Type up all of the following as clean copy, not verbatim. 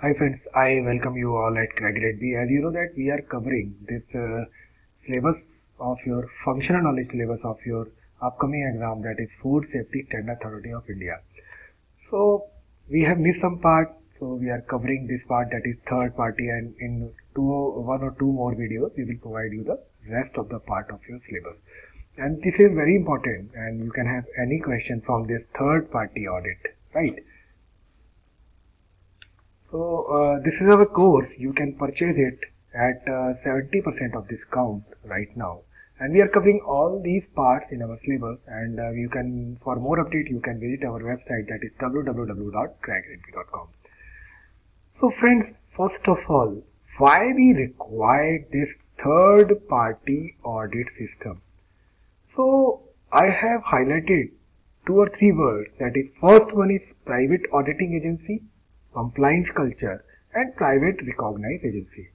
Hi friends, I welcome you all at Grade B. As you know that we are covering this syllabus of your functional knowledge syllabus of your upcoming exam, that is Food Safety Standard Authority of India. So we have missed some part, so we are covering this part, that is third party, and in one or two more videos we will provide you the rest of the part of your syllabus. And this is very important, and you can have any question from this third party audit, right? So this is our course. You can purchase it at 70% of discount right now, and we are covering all these parts in our syllabus. And you can, for more update, you can visit our website, that is www.grade.com. So friends, first of all, why we require this third party audit system? So I have highlighted two or three words. That is, first one is private auditing agency, compliance culture, and private recognized agency.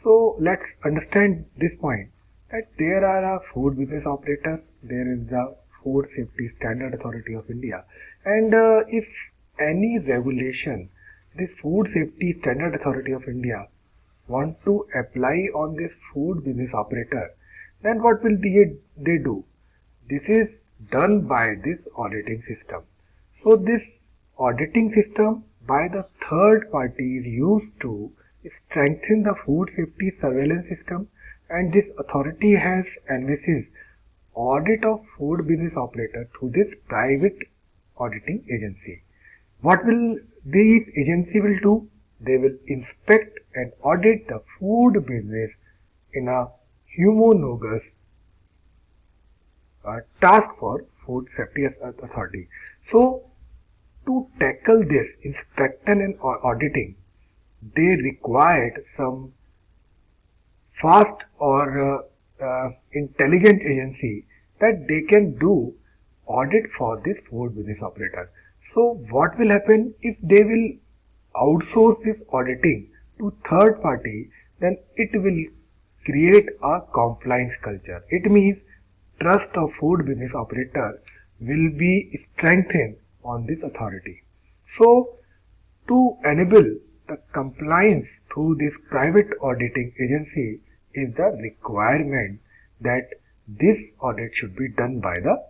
So let's understand this point, that there are a food business operator, there is the Food Safety Standard Authority of India, and if any regulation this Food Safety Standard Authority of India want to apply on this food business operator, then what will they do? This is done by this auditing system. So this auditing system by the third party is used to strengthen the food safety surveillance system, and this authority has envisaged audit of food business operator through this private auditing agency. What will this agency will do? They will inspect and audit the food business in a homologous task for food safety authority. So to tackle this inspection and auditing, they required some fast or intelligent agency that they can do audit for this food business operator. So what will happen if they will outsource this auditing to third party? Then it will create a compliance culture. It means trust of food business operator will be strengthened on this authority. So to enable the compliance through this private auditing agency is the requirement that this audit should be done by the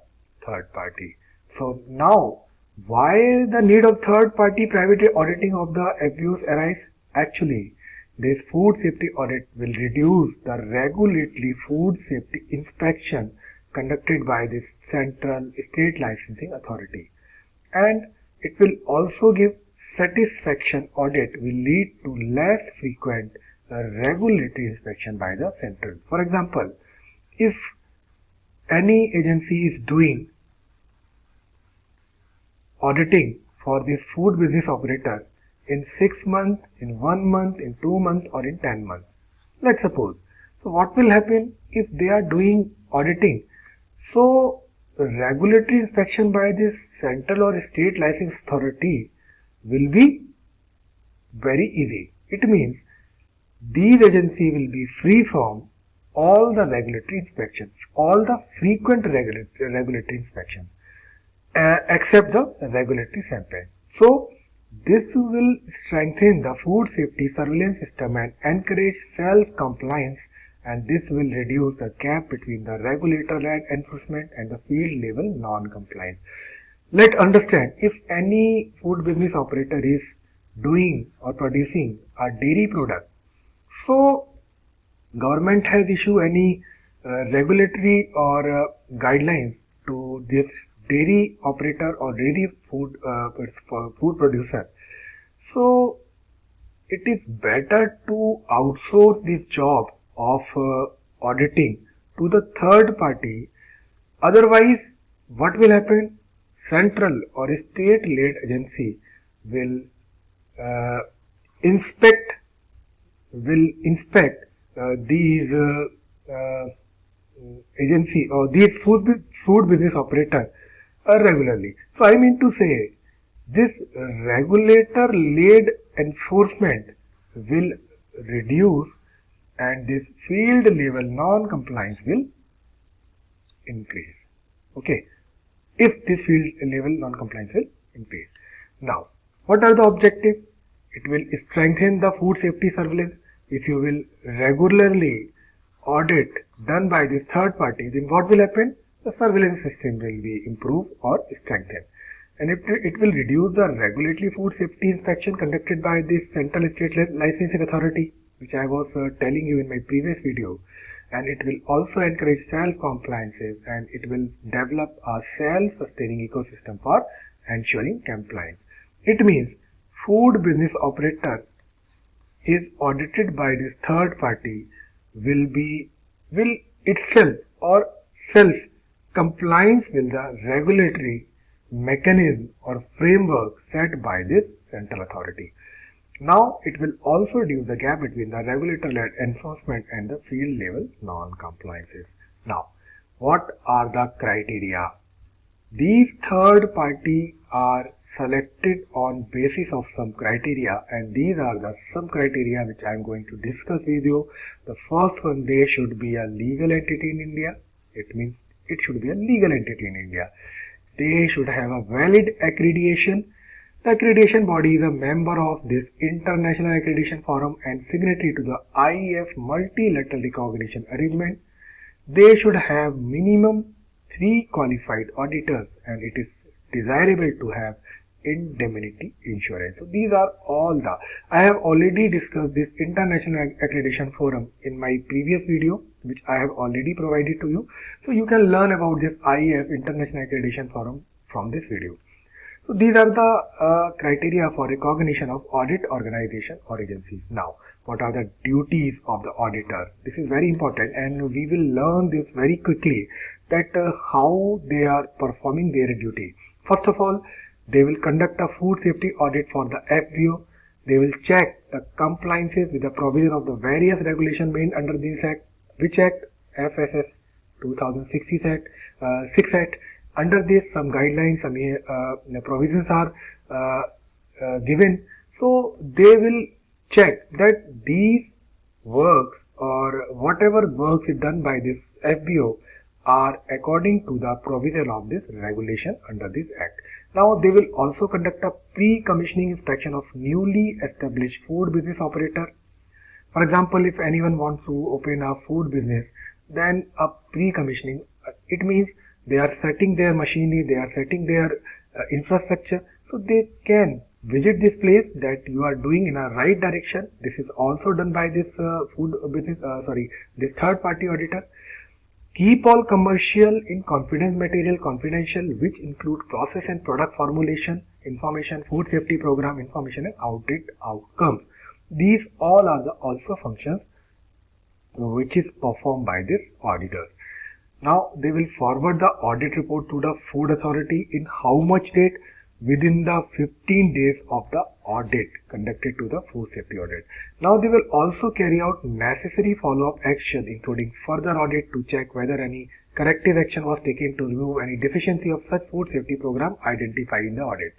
third party. So now, why the need of third party private auditing of the abuse arise? Actually, this food safety audit will reduce the regulatory food safety inspection conducted by this central state licensing authority, and it will also give satisfaction audit will lead to less frequent regulatory inspection by the central. For example, if any agency is doing auditing for this food business operator in 6 months, in 1 month, in 2 months, or in 10 months, let's suppose. So what will happen if they are doing auditing? So regulatory inspection by this central or state licensing authority will be very easy. It means these agencies will be free from all the regulatory inspections, all the frequent regulatory inspections, except the regulatory sample. So this will strengthen the food safety surveillance system and encourage self-compliance, and this will reduce the gap between the regulator-led enforcement and the field level non-compliance. Let's understand, if any food business operator is doing or producing a dairy product, so government has issued any regulatory or guidelines to this dairy operator or dairy food producer. So it is better to outsource this job of auditing to the third party. Otherwise, what will happen? Central or state-led agency will inspect these agency or these food business operator regularly. So I mean to say, this regulator-led enforcement will reduce, and this field level non-compliance will increase. Okay, if this field level non-compliance will increase. Now, what are the objectives? it will strengthen the food safety surveillance. If you will regularly audit done by this third party, then what will happen? The surveillance system will be improved or strengthened. And it will reduce the regulatory food safety inspection conducted by this Central State Licensing Authority, which I was telling you in my previous video. And it will also encourage self-compliances, and it will develop a self-sustaining ecosystem for ensuring compliance. It means food business operator is audited by this third party will itself or self compliance with the regulatory mechanism or framework set by this central authority. Now it will also reduce the gap between the regulator-led enforcement and the field level non-compliances. Now, what are the criteria? These third party are selected on basis of some criteria, and these are the some criteria which I am going to discuss with you. The first one, they should be a legal entity in India. It means it should be a legal entity in India. They should have a valid accreditation. The accreditation body is a member of this International Accreditation Forum and signatory to the IEF Multilateral Recognition Arrangement. They should have minimum 3 qualified auditors, and it is desirable to have indemnity insurance. So these are all the, I have already discussed this International Accreditation Forum in my previous video, which I have already provided to you. So you can learn about this IEF International Accreditation Forum from this video. So these are the criteria for recognition of audit organization or agencies. Now, what are the duties of the auditor? This is very important, and we will learn this very quickly that how they are performing their duty. First of all, they will conduct a food safety audit for the FBO. They will check the compliances with the provision of the various regulations made under this Act. Which Act? FSS 2006 Act. Under this, some guidelines, some provisions are given. So they will check that these works or whatever works is done by this FBO are according to the provision of this regulation under this Act. Now they will also conduct a pre-commissioning inspection of newly established food business operator. For example, if anyone wants to open a food business, then a pre-commissioning, it means they are setting their machinery, they are setting their infrastructure, so they can visit this place that you are doing in a right direction. This is also done by this this third party auditor. Keep all commercial in confidence material confidential, which include process and product formulation information, food safety program information, and audit outcomes. These all are the also functions which is performed by this auditor. Now they will forward the audit report to the food authority in how much date? Within the 15 days of the audit conducted to the food safety audit. Now they will also carry out necessary follow-up action, including further audit to check whether any corrective action was taken to remove any deficiency of such food safety program identified in the audit.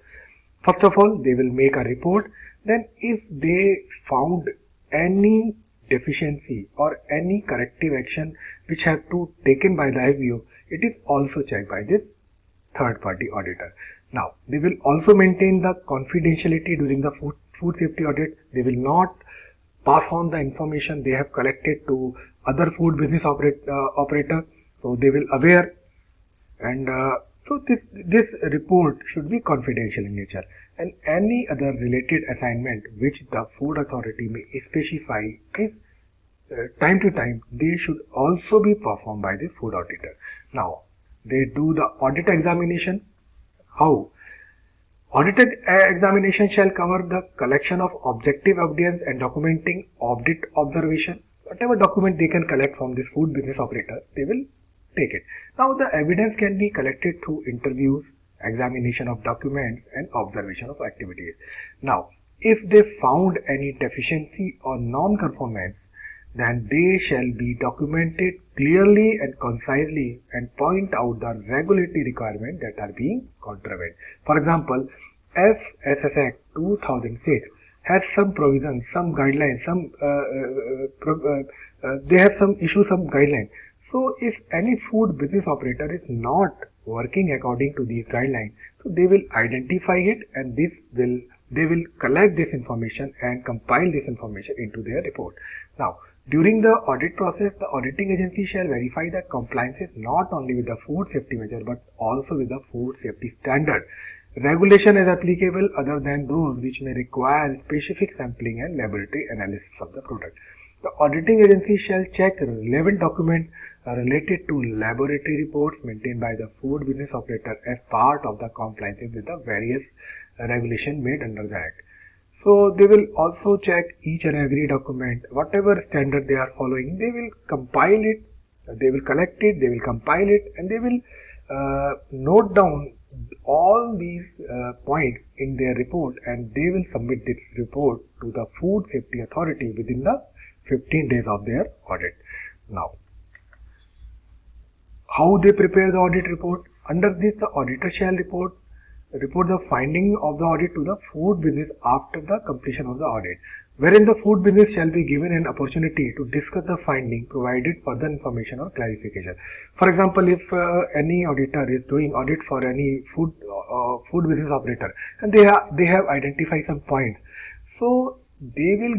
First of all, they will make a report. Then if they found any deficiency or any corrective action which have to taken by the FBO, it is also checked by this third party auditor. Now, they will also maintain the confidentiality during the food safety audit. They will not pass on the information they have collected to other food business operator. So they will aware, and so this report should be confidential in nature. And any other related assignment which the food authority may specify is time to time, they should also be performed by the food auditor. Now, they do the audit examination. How? Audited examination shall cover the collection of objective evidence and documenting audit observation. Whatever document they can collect from this food business operator, they will take it. Now the evidence can be collected through interviews, examination of documents, and observation of activities. Now, if they found any deficiency or non-conformance, then they shall be documented clearly and concisely and point out the regulatory requirements that are being contravened. For example, FSSAI 2006 has some provisions, some guidelines, they have some issues, some guidelines. So if any food business operator is not working according to these guidelines, so they will identify it, and this they will collect this information and compile this information into their report. Now, during the audit process, the auditing agency shall verify the compliances not only with the food safety measure but also with the food safety standard. Regulation is applicable other than those which may require specific sampling and laboratory analysis of the product. The auditing agency shall check relevant documents related to laboratory reports maintained by the food business operator as part of the compliances with the various regulations made under the Act. So they will also check each and every document, whatever standard they are following, they will compile it, they will collect it, they will compile it, and they will note down all these points in their report, and they will submit this report to the Food Safety Authority within the 15 days of their audit. Now, how they prepare the audit report? Under this, the auditor shall report the finding of the audit to the food business after the completion of the audit, wherein the food business shall be given an opportunity to discuss the finding, provided further information or clarification. For example, if any auditor is doing audit for any food business operator and they have identified some points, so they will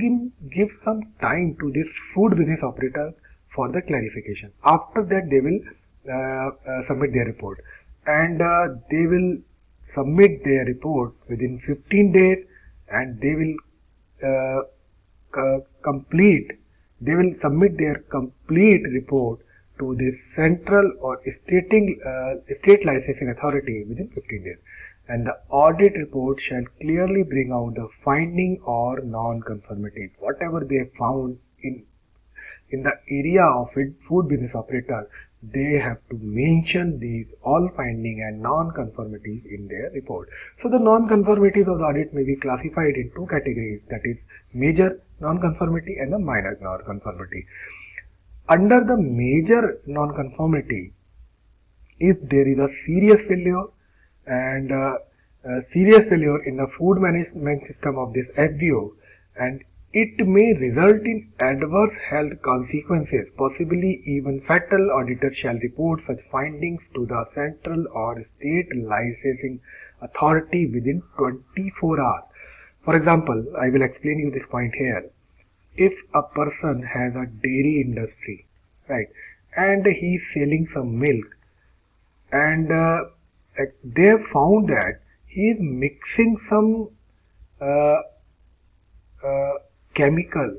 give some time to this food business operator for the clarification. After that, they will submit their report, and they will submit their report within 15 days, and they will submit their complete report to the central or state licensing authority within 15 days. And the audit report shall clearly bring out the finding or non-conformities, whatever they have found in the area of food business operator. They have to mention these all finding and non-conformities in their report. So the non-conformities of the audit may be classified in two categories, that is major non-conformity and the minor non-conformity. Under the major non-conformity, if there is a serious failure and serious failure in the food management system of this FBO, and it may result in adverse health consequences, possibly even fatal, auditor shall report such findings to the central or state licensing authority within 24 hours. For example, I will explain you this point here. If a person has a dairy industry, right, and he is selling some milk, and they have found that he is mixing some chemical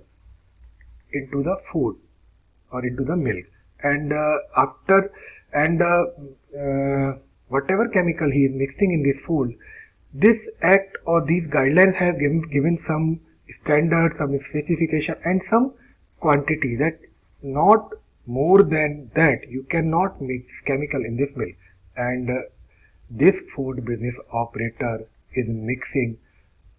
into the food or into the milk, and whatever chemical he is mixing in this food, this act or these guidelines have given some standard, some specification and some quantity, that not more than that you cannot mix chemical in this milk, and this food business operator is mixing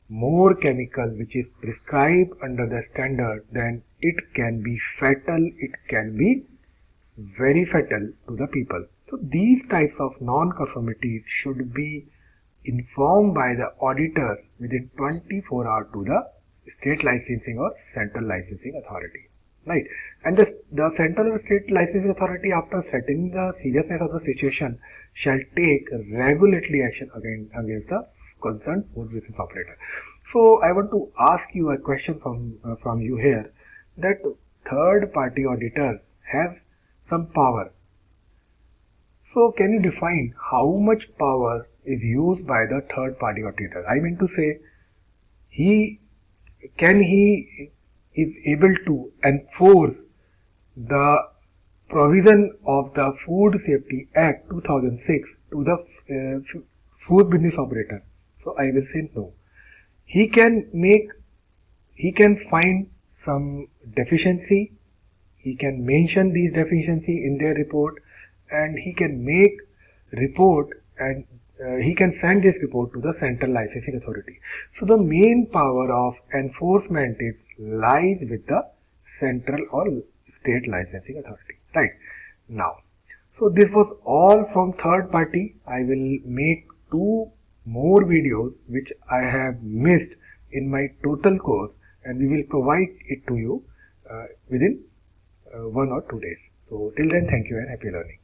more chemical which is prescribed under the standard, then it can be fatal, it can be very fatal to the people. So these types of non-conformities should be informed by the auditor within 24 hours to the state licensing or central licensing authority, right? And the central or state licensing authority, after setting the seriousness of the situation, shall take regulatory action against the concerned food business operator. So I want to ask you a question from you here, that third party auditors have some power. So can you define how much power is used by the third party auditor? I mean to say, he is able to enforce the provision of the Food Safety Act 2006 to the food business operator. So I will say no. He can find some deficiency, he can mention these deficiency in their report, and he can make report, and he can send this report to the central licensing authority. So the main power of enforcement lies with the central or state licensing authority, right? Now, so this was all from third party. I will make 2 more videos which I have missed in my total course, and we will provide it to you within 1 or 2 days. So till then, thank you and happy learning.